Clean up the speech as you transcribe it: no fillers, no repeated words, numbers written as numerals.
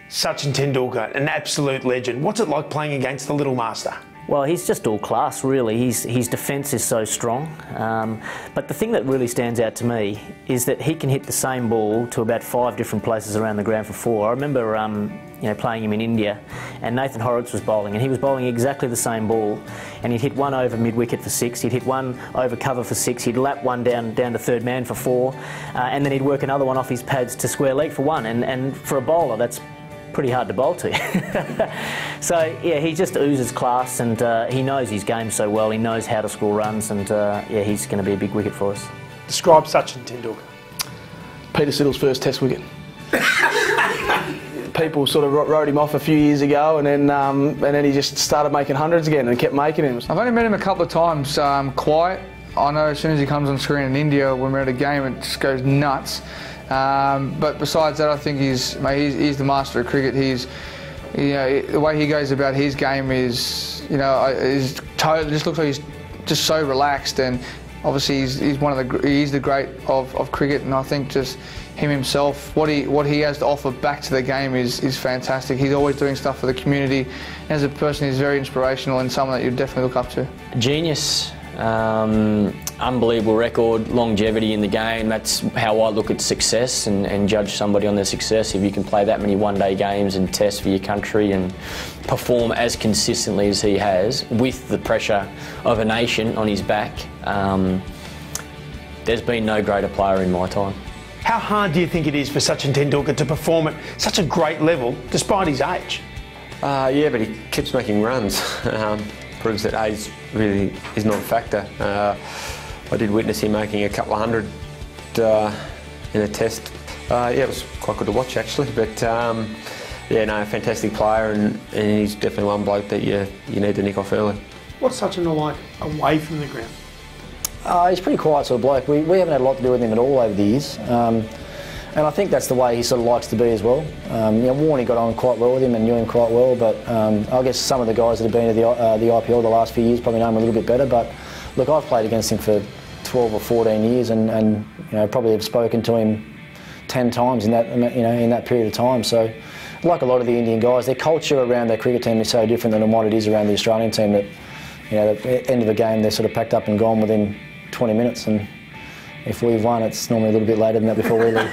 Sachin Tendulkar, an absolute legend. What's it like playing against the little master? Well, he's just all class, really. His defence is so strong. But the thing that really stands out to me is that he can hit the same ball to about 5 different places around the ground for 4. I remember playing him in India, and Nathan Horrocks was bowling, and he was bowling exactly the same ball, and he'd hit one over mid-wicket for 6, he'd hit one over cover for 6, he'd lap one down to third man for 4, and then he'd work another one off his pads to square leg for 1. And for a bowler, that's pretty hard to bowl to. So yeah, he just oozes class, and he knows his game so well. He knows how to score runs, and yeah, he's going to be a big wicket for us. Describe Sachin Tendulkar. Peter Siddle's first Test wicket. People sort of wrote him off a few years ago, and then he just started making hundreds again and kept making them. I've only met him a couple of times. Quiet. I know as soon as he comes on screen in India when we're at a game, it just goes nuts. But besides that, I think he's the master of cricket. The way he goes about his game is totally just looks like he's just so relaxed, and obviously he's the great of cricket. And I think just him himself, what he has to offer back to the game is fantastic. He's always doing stuff for the community. And as a person, he's very inspirational and someone that you definitely look up to. Genius. Unbelievable record, longevity in the game. That's how I look at success and judge somebody on their success. If you can play that many one-day games and tests for your country and perform as consistently as he has with the pressure of a nation on his back, there's been no greater player in my time. How hard do you think it is for Sachin Tendulkar to perform at such a great level despite his age? Yeah, but he keeps making runs. Proves that age really is not a factor. I did witness him making a couple of hundred in a test. Yeah, it was quite good to watch actually, but yeah, no, fantastic player, and he's definitely one bloke that you need to nick off early. What's Sachin like away from the ground? He's a pretty quiet sort of bloke. We haven't had a lot to do with him at all over the years. And I think that's the way he sort of likes to be as well. Warney got on quite well with him and knew him quite well, but I guess some of the guys that have been to the IPL the last few years probably know him a little bit better. But look, I've played against him for 12 or 14 years, and probably have spoken to him 10 times in that in that period of time. So, like a lot of the Indian guys, their culture around their cricket team is so different than what it is around the Australian team that at the end of a game they're sort of packed up and gone within 20 minutes. And if we've won, it's normally a little bit later than that before we leave.